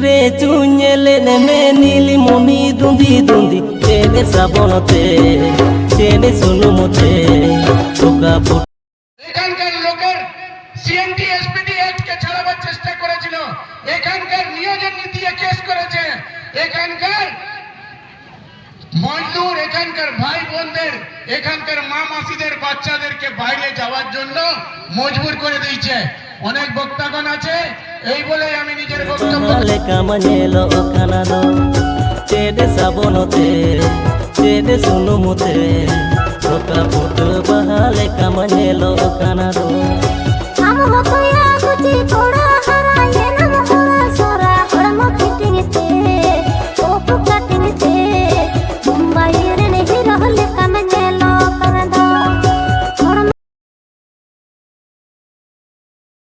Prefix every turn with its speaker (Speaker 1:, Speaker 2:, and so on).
Speaker 1: রে চুঞ্জেলে নেমে নীলি মনি দুঁদি দুঁদি চেনে শ্রাবণতে চেনে সুনুমতে পোকা
Speaker 2: এখানকার লোকের সিএনটি এসপিডি অ্যাক্টকে ছাড়াবার চেষ্টা করেছিল, এখানকার নিয়োজন নীতি কেস করেছে, এখানকার মজদুর, এখানকার ভাই বোনদের, এখানকার মা মাসিদের বাচ্চাদেরকে বাইরে যাওয়ার জন্য মজবুর করে দিয়েছে। অনেক বক্তাগণ আছে, এই বলে আমি নিজের বক্তব্য
Speaker 1: কামানেলো কানাদো চেনে শ্রাবণতে চেনে সুনুমতে পোকা ফুট বাহালে কামানেলো কানাদো
Speaker 3: हम हो तो या कुछ थोड़ा